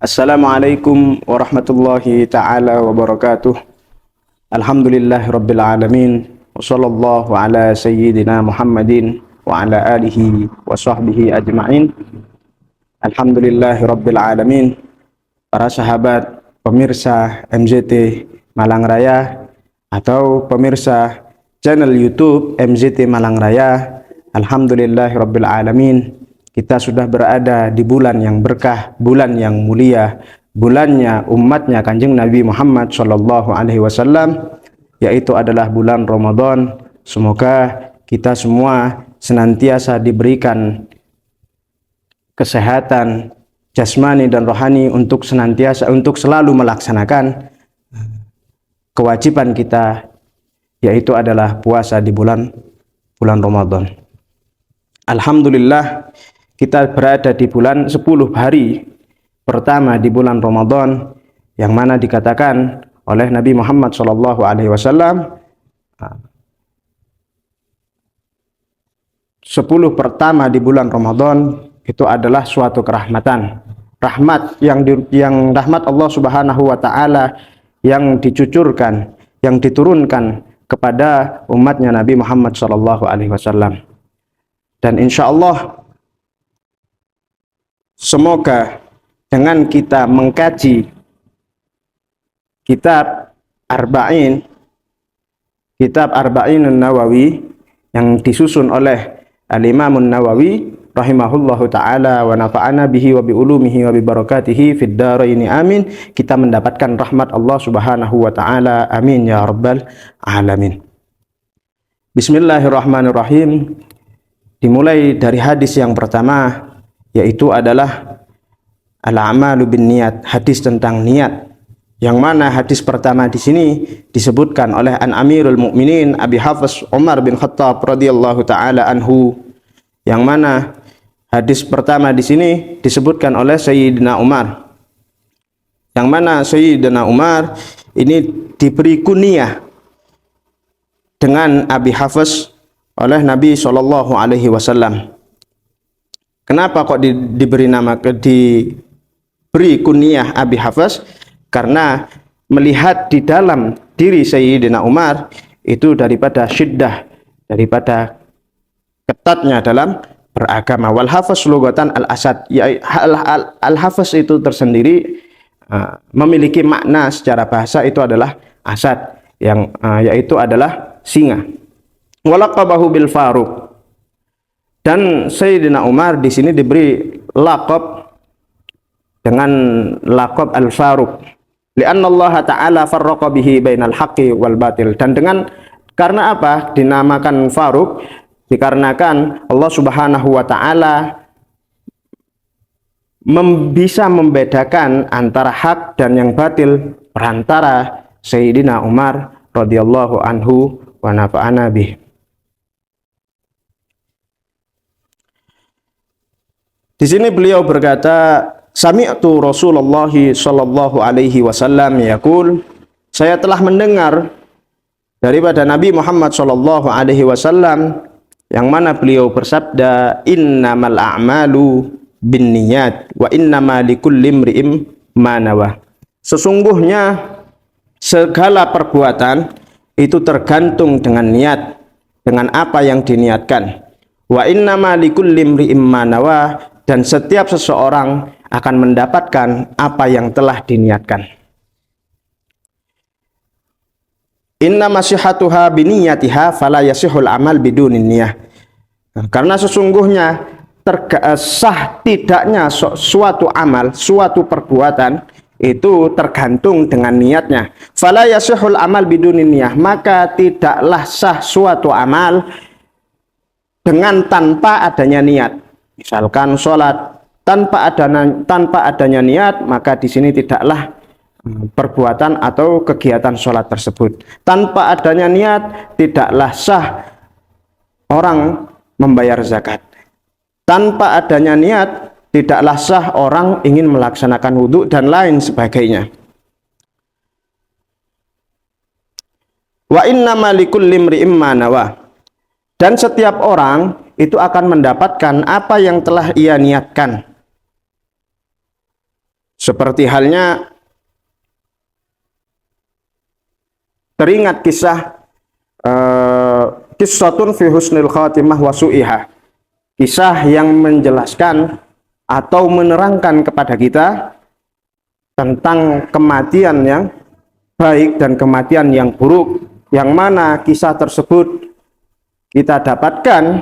Assalamualaikum warahmatullahi ta'ala wabarakatuh. Alhamdulillahi rabbil alamin. Wa sallallahu ala sayyidina Muhammadin wa ala alihi wa sahbihi ajma'in. Alhamdulillahi rabbil alamin. Para sahabat, pemirsa MZT Malang Raya atau pemirsa channel YouTube MZT Malang Raya, alhamdulillahi rabbil alamin. Kita sudah berada di bulan yang berkah, bulan yang mulia, bulannya umatnya Kanjeng Nabi Muhammad Shallallahu Alaihi Wasallam, yaitu adalah bulan Ramadan. Semoga kita semua senantiasa diberikan kesehatan jasmani dan rohani untuk selalu melaksanakan kewajiban kita, yaitu adalah puasa di bulan Ramadan. Alhamdulillah, kita berada di bulan 10 hari pertama di bulan Ramadan, yang mana dikatakan oleh Nabi Muhammad SAW 10 pertama di bulan Ramadan itu adalah suatu kerahmatan, rahmat yang rahmat Allah Subhanahu wa taala yang dicucurkan, yang diturunkan kepada umatnya Nabi Muhammad SAW. Dan insya Allah, semoga dengan kita mengkaji kitab Arba'in Nawawi yang disusun oleh Al-Imam Nawawi rahimahullahu ta'ala wa nafa'ana bihi wa bi ulumihi wa bi barakatihi fid dharaini amin, kita mendapatkan rahmat Allah Subhanahu wa ta'ala, amin ya rabbal alamin. Bismillahirrahmanirrahim. Dimulai dari hadis yang pertama, yaitu adalah al-a'malu bin niat, hadis tentang niat, yang mana hadis pertama di sini disebutkan oleh An Amirul Mukminin Abi Hafs Umar bin Khattab radhiyallahu taala anhu, yang mana hadis pertama di sini disebutkan oleh Sayyidina Umar, yang mana Sayyidina Umar ini diberi kunyah dengan Abi Hafs oleh Nabi Shallallahu Alaihi Wasallam. Kenapa kok diberi kunyah Abi Hafs? Karena melihat di dalam diri Sayyidina Umar itu daripada syiddah, daripada ketatnya dalam beragama. Wal hafaz lugatan al-asad, ya, al-hafaz itu tersendiri memiliki makna secara bahasa itu adalah asad, yang yaitu adalah singa. Walaqabahu bil Faruq, dan Sayyidina Umar di sini diberi laqab dengan laqab al-Faruq, li'anna Allah Ta'ala farraqa bihi bainal haqqi wal batil. Dan karena apa dinamakan Faruq? Dikarenakan Allah Subhanahu wa taala bisa membedakan antara hak dan yang batil perantara Sayyidina Umar radhiyallahu anhu wa nafa'ana bih. Di sini beliau berkata, sami'tu Rasulullah sallallahu alaihi wasallam yaqul, saya telah mendengar daripada Nabi Muhammad sallallahu alaihi wasallam, yang mana beliau bersabda, innamal a'malu binniyat wa innama likulli imri'in ma nawa. Sesungguhnya segala perbuatan itu tergantung dengan niat, dengan apa yang diniatkan. Wa innama likulli imri'in ma nawa, dan setiap seseorang akan mendapatkan apa yang telah diniatkan. Inna masihatuha biniyatiha fala yasihul amal bidunin niyah. Karena sesungguhnya sah tidaknya suatu amal, suatu perbuatan itu tergantung dengan niatnya. Fala yasihul amal bidunin niyah, maka tidaklah sah suatu amal dengan tanpa adanya niat. Misalkan sholat tanpa adanya niat, maka di sini tidaklah perbuatan atau kegiatan sholat tersebut. Tanpa adanya niat, tidaklah sah orang membayar zakat. Tanpa adanya niat, tidaklah sah orang ingin melaksanakan wudhu dan lain sebagainya. Wa innama likulli imri'in ma nawa, dan setiap orang itu akan mendapatkan apa yang telah ia niatkan. Seperti halnya teringat kisah kisatun fi husnil khatimah wa su'iha. Kisah yang menjelaskan atau menerangkan kepada kita tentang kematian yang baik dan kematian yang buruk, yang mana kisah tersebut kita dapatkan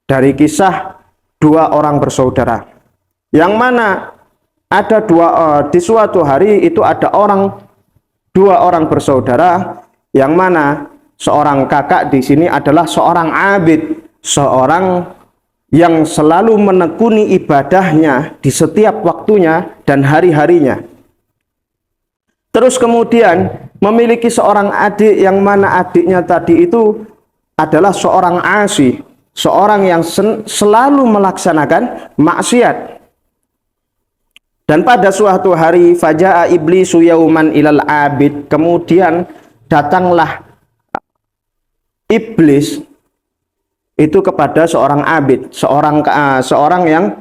dari kisah dua orang bersaudara, yang mana ada di suatu hari itu ada dua orang bersaudara, yang mana seorang kakak di sini adalah seorang abid, seorang yang selalu menekuni ibadahnya di setiap waktunya dan hari-harinya. Terus kemudian memiliki seorang adik, yang mana adiknya tadi itu adalah seorang asi, seorang yang selalu melaksanakan maksiat. Dan pada suatu hari faja'a iblisu yauman ilal abid, kemudian datanglah iblis itu kepada seorang abid, seorang yang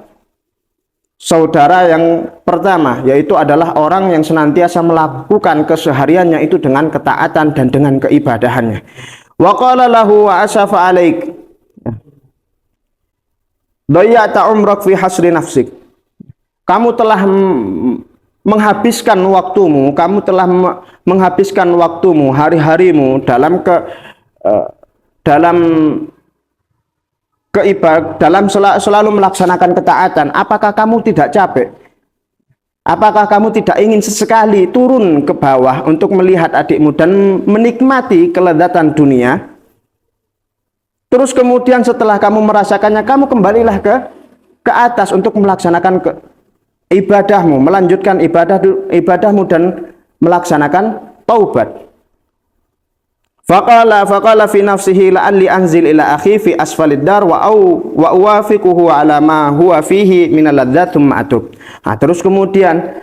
saudara yang pertama, yaitu adalah orang yang senantiasa melakukan kesehariannya itu dengan ketaatan dan dengan keibadahannya. Wa qala lahu wa asafa alaik dayya'ta umrak fi hasri nafsik. Kamu telah menghabiskan waktumu, hari-harimu dalam selalu melaksanakan ketaatan. Apakah kamu tidak capek? Apakah kamu tidak ingin sesekali turun ke bawah untuk melihat adikmu dan menikmati kelezatan dunia? Terus kemudian setelah kamu merasakannya, kamu kembalilah ke atas untuk melaksanakan ibadahmu, melanjutkan ibadahmu dan melaksanakan taubat. Faqala fi nafsihi la'alli anzil ila akhi fi asfalid dar wa uwafiquhu ala ma huwa fihi min al-ladzat thumma atub. Terus kemudian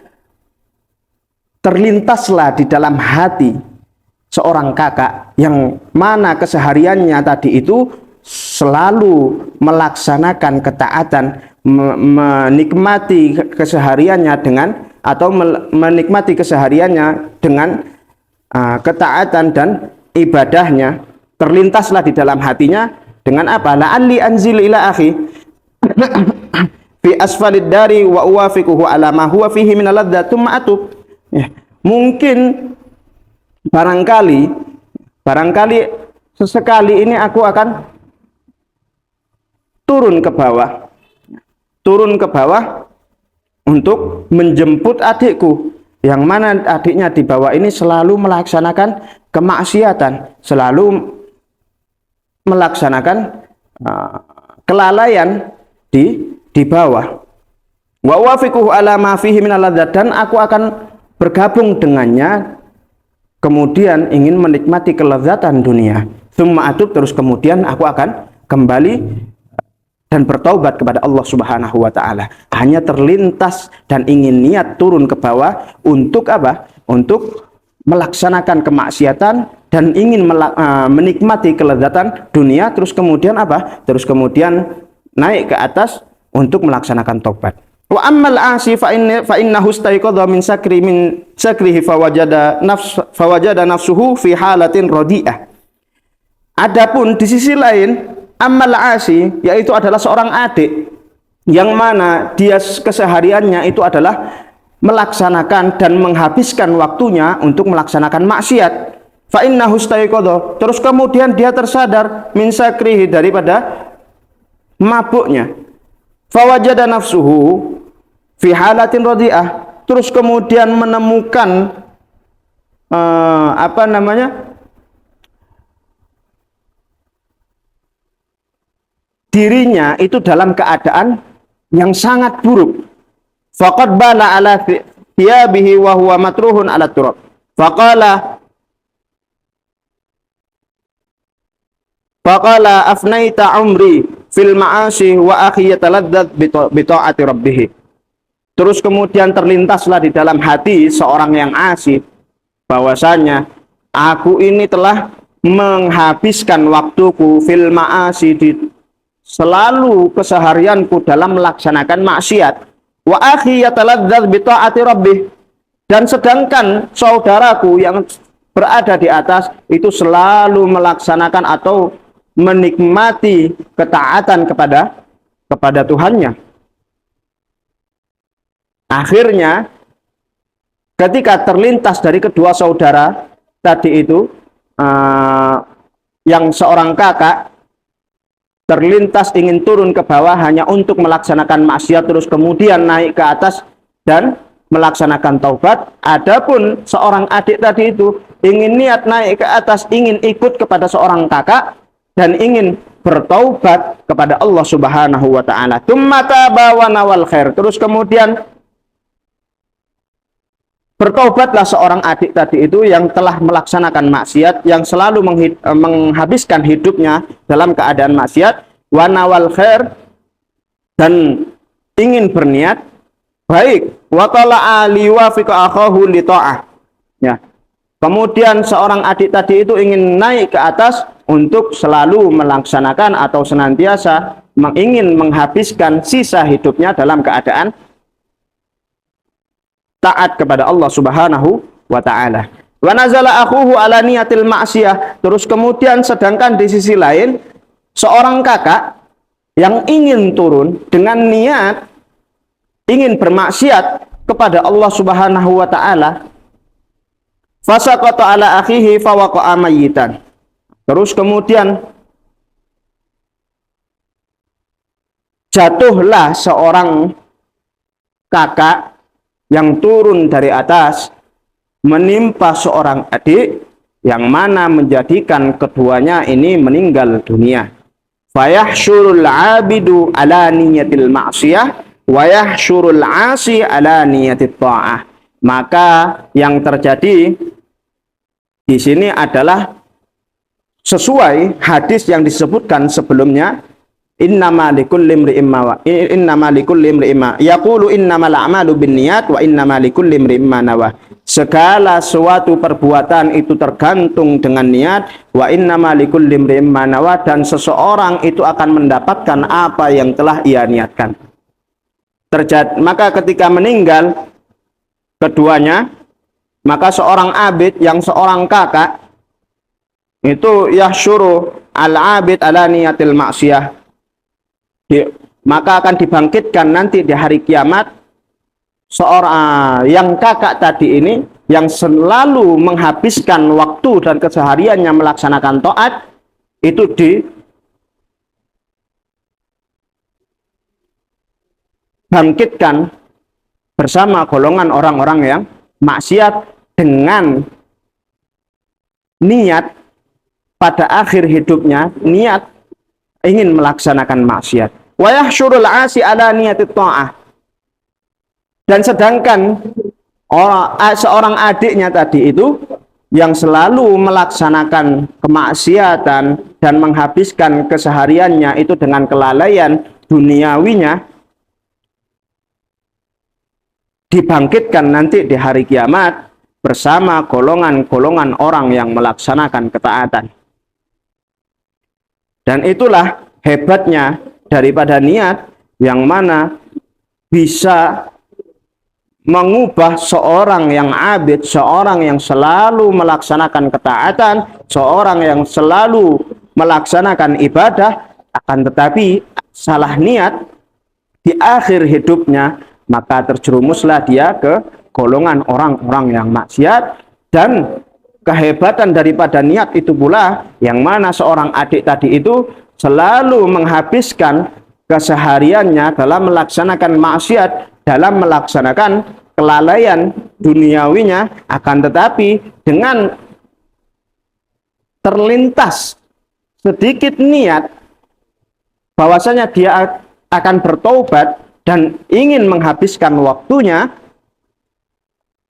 terlintaslah di dalam hati seorang kakak yang mana kesehariannya tadi itu selalu melaksanakan ketaatan, menikmati kesehariannya dengan ketaatan dan ibadahnya. Terlintaslah di dalam hatinya dengan apa? La'alli anzil ila akhi fi asfalid dari wa uwafiquhu ala ma huwa fihi min al-ladzat tsumma atub. Mungkin barangkali sesekali ini aku akan turun ke bawah untuk menjemput adikku, yang mana adiknya di bawah ini selalu melaksanakan kemaksiatan, selalu melaksanakan kelalaian di bawah. Wa wafiquhu ala ma fihi min al-ladzat, dan aku akan bergabung dengannya, kemudian ingin menikmati kelezatan dunia. Tsumma atub, terus kemudian aku akan kembali dan bertaubat kepada Allah Subhanahu wa taala. Hanya terlintas dan ingin niat turun ke bawah untuk apa? Untuk melaksanakan kemaksiatan dan ingin menikmati kelezatan dunia, terus kemudian apa? Terus kemudian naik ke atas untuk melaksanakan taubat. Wa ammal asi fa innahu istayqadha min sakrihi fawajada nafsuhu fi halatin radi'ah. Adapun di sisi lain, ammal asi yaitu adalah seorang adik yang mana dia kesehariannya itu adalah melaksanakan dan menghabiskan waktunya untuk melaksanakan maksiat. Fa innahu istayqadha, terus kemudian dia tersadar min sakrihi, daripada mabuknya. Fawajada nafsuhu fi halatin radi'ah, terus kemudian menemukan dirinya itu dalam keadaan yang sangat buruk. Faqad bala ala thiyabihi wa huwa matruhun ala turab. Faqala afnaita umri fil ma'asi wa akhi yataladzat bi ta'ati rabbih. Terus kemudian terlintaslah di dalam hati seorang yang asik bahwasanya aku ini telah menghabiskan waktuku fil ma'asi, selalu keseharianku dalam melaksanakan maksiat. wa akhi yataladzaz bi ta'ati rabbih, dan sedangkan saudaraku yang berada di atas itu selalu melaksanakan atau menikmati ketaatan kepada Tuhannya. Akhirnya ketika terlintas dari kedua saudara tadi itu, yang seorang kakak terlintas ingin turun ke bawah hanya untuk melaksanakan maksiat, terus kemudian naik ke atas dan melaksanakan taubat. Adapun seorang adik tadi itu ingin niat naik ke atas, ingin ikut kepada seorang kakak dan ingin bertaubat kepada Allah Subhanahu wa taala. Tsumma taba wa nawal khair. Terus kemudian bertaubatlah seorang adik tadi itu yang telah melaksanakan maksiat, yang selalu menghabiskan hidupnya dalam keadaan maksiat, wa nawal khair, dan ingin berniat baik, wa tala'a liwafiqa akhahu li ta'ah. Ya. Kemudian seorang adik tadi itu ingin naik ke atas untuk selalu melaksanakan atau senantiasa ingin menghabiskan sisa hidupnya dalam keadaan taat kepada Allah Subhanahu wa taala. Wa nazala akhuhu ala niyatil ma'siyah. Terus kemudian sedangkan di sisi lain seorang kakak yang ingin turun dengan niat ingin bermaksiat kepada Allah Subhanahu wa taala, fasaqata ala akhihi fawaqa'a mayyitan. Terus kemudian jatuhlah seorang kakak yang turun dari atas menimpa seorang adik yang mana menjadikan keduanya ini meninggal dunia. Fayahsyurul abidu ala niyatil ma'siyah wa yahsyurul 'asi ala niyatit ta'ah. Maka yang terjadi di sini adalah sesuai hadis yang disebutkan sebelumnya, innama likulli imri'in ma yaqulu innamal a'malu binniyat wa innama likulli imri'in ma nawa. Segala suatu perbuatan itu tergantung dengan niat, wa innama likulli imri'in ma nawa, dan seseorang itu akan mendapatkan apa yang telah ia niatkan. Maka ketika meninggal keduanya, maka seorang abid yang seorang kakak itu yahsyuru al-abid ala niyatil ma'siyah, maka akan dibangkitkan nanti di hari kiamat seorang yang kakak tadi ini yang selalu menghabiskan waktu dan kesehariannya melaksanakan taat, itu dibangkitkan bersama golongan orang-orang yang maksiat dengan niat pada akhir hidupnya niat ingin melaksanakan maksiat. Wa yahsyurul 'asi ala niyatit ta'ah. Dan sedangkan seorang adiknya tadi itu yang selalu melaksanakan kemaksiatan dan menghabiskan kesehariannya itu dengan kelalaian duniawinya, dibangkitkan nanti di hari kiamat bersama golongan-golongan orang yang melaksanakan ketaatan. Dan itulah hebatnya daripada niat yang mana bisa mengubah seorang yang abid, seorang yang selalu melaksanakan ketaatan, seorang yang selalu melaksanakan ibadah, akan tetapi salah niat di akhir hidupnya, maka terjerumuslah dia ke golongan orang-orang yang maksiat. Dan kehebatan daripada niat itu pula yang mana seorang adik tadi itu selalu menghabiskan kesehariannya dalam melaksanakan maksiat, dalam melaksanakan kelalaian duniawinya, akan tetapi dengan terlintas sedikit niat bahwasanya dia akan bertaubat dan ingin menghabiskan waktunya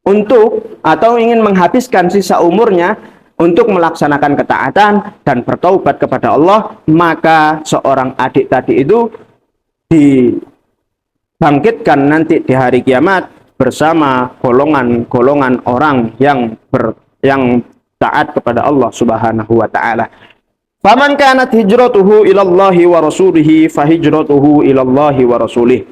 untuk atau ingin menghabiskan sisa umurnya untuk melaksanakan ketaatan dan bertaubat kepada Allah, maka seorang adik tadi itu dibangkitkan nanti di hari kiamat bersama golongan-golongan orang yang taat kepada Allah Subhanahu wa taala. Faman kanat hijratuhu ilallahi wa rasulihi fa hijratuhu ilallahi wa rasulih.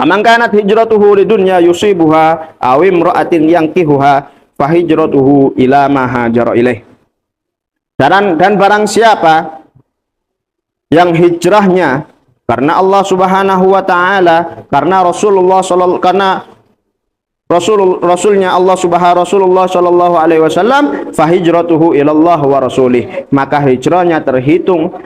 Wa man kanat hijratuhu lidunya yusibuha aw imra'atin yankihuha fahijratuhu ila ma hajara ilaih. Dan barang siapa yang hijrahnya karena Allah Subhanahu wa taala, karena Rasulnya Allah Rasulullah sallallahu alaihi wasallam, fahijratuhu ilallah wa rasulih, maka hijrahnya terhitung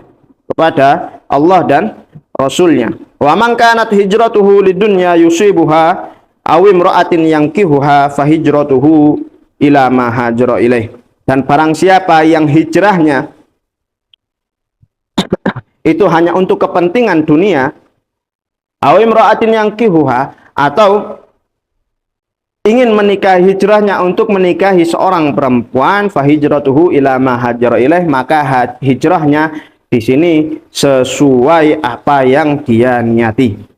kepada Allah dan Rasulnya. Wa man kanat hijratuhu lidunya yusibuha aw imra'atin yankihuha fahijratuhu ila ma hajara ilaih. Dan barang siapa yang hijrahnya itu hanya untuk kepentingan dunia, aw imra'atin yankihuha, atau ingin menikahi, hijrahnya untuk menikahi seorang perempuan, fahijratuhu ila ma hajara ilaih, maka hijrahnya di sini sesuai apa yang dia niati.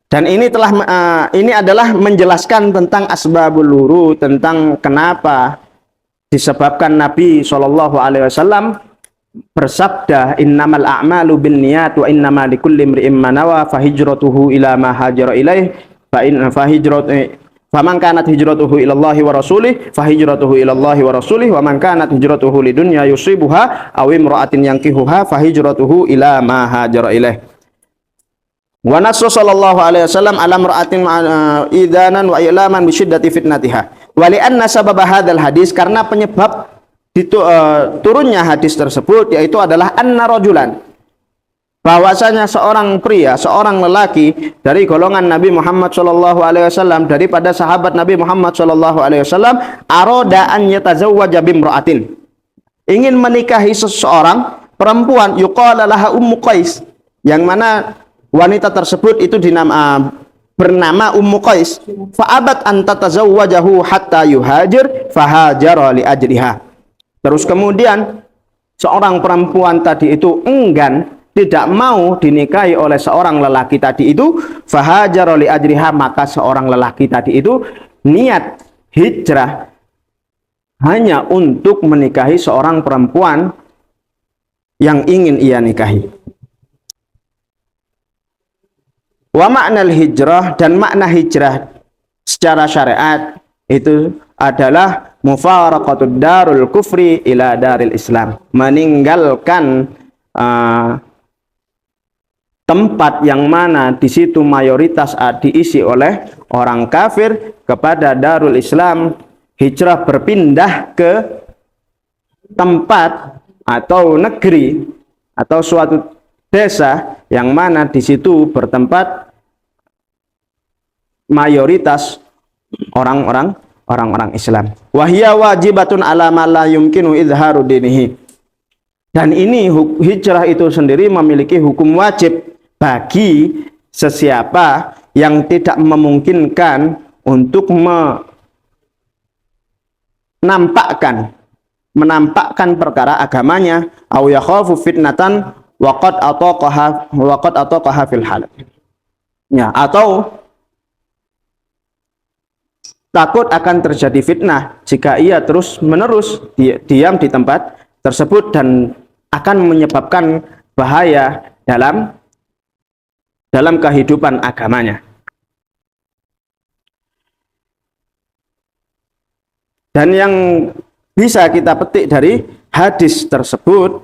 Dan ini adalah menjelaskan tentang asbabul wurud, tentang kenapa disebabkan Nabi Shallallahu Alaihi Wasallam bersabda, innamal a'malu binniyat wa innama likulli imri'in ma nawa fahijratuhu ila ma hajara ilaih faman kanat hijratuhu ilallahi wa rasulih fahijratuhu ilallahi wa rasulih wa man kanat hijratuhu lidunya yusibuha aw imra'atin yankihuha fahijratuhu ila ma hajara ilaih. Wa nasu sallallahu alaihi wasallam ala mar'atin idanan wa ilaman bi syiddati fitnatiha. Wa li anna sabab hadzal hadis, karena penyebab turunnya hadis tersebut yaitu adalah anna rajulan, bahwasanya seorang pria, seorang lelaki dari golongan Nabi Muhammad sallallahu alaihi wasallam, daripada sahabat Nabi Muhammad sallallahu alaihi wasallam, arada an yatazawwaja bimra'atin, ingin menikahi seseorang perempuan, yuqala laha Ummu Qais, yang mana wanita tersebut itu bernama Ummu Qais. Fa'abat an tatazawwajahu hatta yuhajir fahajara li ajriha. Terus kemudian seorang perempuan tadi itu enggan, tidak mau dinikahi oleh seorang lelaki tadi itu, fahajara li ajriha, maka seorang lelaki tadi itu niat hijrah hanya untuk menikahi seorang perempuan yang ingin ia nikahi. Wa makna hijrah, dan makna hijrah secara syariat itu adalah mufaraqatud darul kufri ila daril Islam, meninggalkan tempat yang mana di situ mayoritas diisi oleh orang kafir kepada darul Islam. Hijrah berpindah ke tempat atau negeri atau suatu desa yang mana di situ bertempat mayoritas orang-orang Islam. Wahya wajibatun ala ma la yumkinu izharu dinihi. Dan ini hijrah itu sendiri memiliki hukum wajib bagi sesiapa yang tidak memungkinkan untuk menampakkan perkara agamanya, au yakhafu fitnatan waqad ataqaha fil hal. Ya, atau takut akan terjadi fitnah jika ia terus-menerus diam di tempat tersebut dan akan menyebabkan bahaya dalam kehidupan agamanya. Dan yang bisa kita petik dari hadis tersebut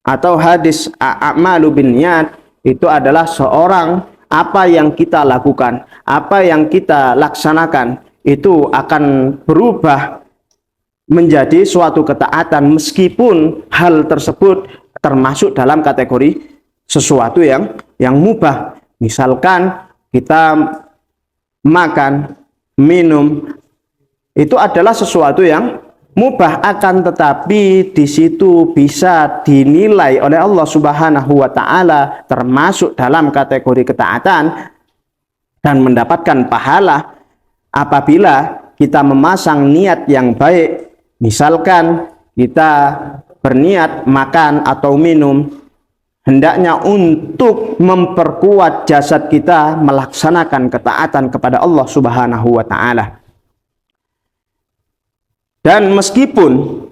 atau hadis a'malu binniyat itu adalah seorang, apa yang kita lakukan, apa yang kita laksanakan itu akan berubah menjadi suatu ketaatan meskipun hal tersebut termasuk dalam kategori sesuatu yang mubah. Misalkan kita makan, minum, itu adalah sesuatu yang mubah, akan tetapi di situ bisa dinilai oleh Allah Subhanahu wa taala termasuk dalam kategori ketaatan dan mendapatkan pahala apabila kita memasang niat yang baik. Misalkan kita berniat makan atau minum hendaknya untuk memperkuat jasad kita melaksanakan ketaatan kepada Allah Subhanahu wa taala. Dan meskipun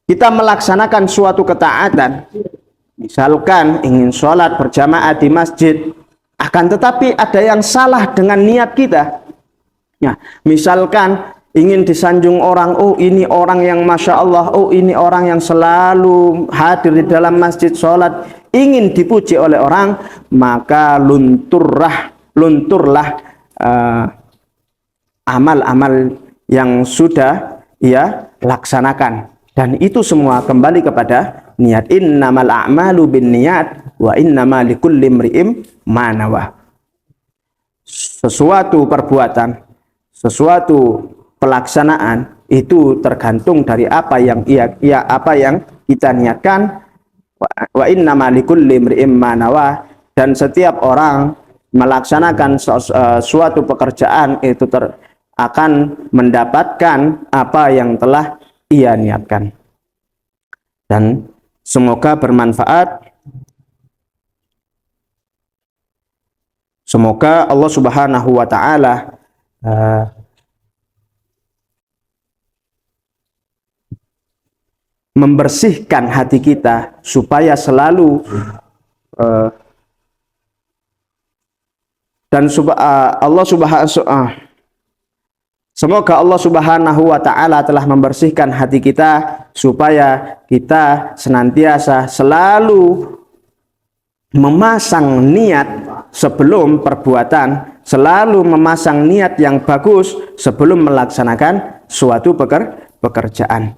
kita melaksanakan suatu ketaatan, misalkan ingin sholat berjamaah di masjid, akan tetapi ada yang salah dengan niat kita. Ya, misalkan ingin disanjung orang, oh ini orang yang Masya Allah, oh ini orang yang selalu hadir di dalam masjid sholat, ingin dipuji oleh orang, maka lunturlah amal-amal yang sudah ia laksanakan. Dan itu semua kembali kepada niat. Innamal a'malu binniyat wa innamal likulli imri'in ma nawa. Sesuatu perbuatan, sesuatu pelaksanaan itu tergantung dari apa yang kita niatkan. Wa innamal likulli imri'in ma nawa, dan setiap orang melaksanakan suatu pekerjaan itu akan mendapatkan apa yang telah ia niatkan. Dan semoga bermanfaat. Semoga Allah Subhanahu wa taala membersihkan hati kita supaya selalu semoga Allah Subhanahu wa taala telah membersihkan hati kita supaya kita senantiasa selalu memasang niat sebelum perbuatan, selalu memasang niat yang bagus sebelum melaksanakan suatu pekerjaan.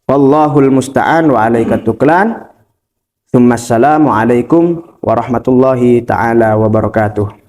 Wallahul musta'an wa alaika tuklan. Assalamualaikum warahmatullahi taala wabarakatuh.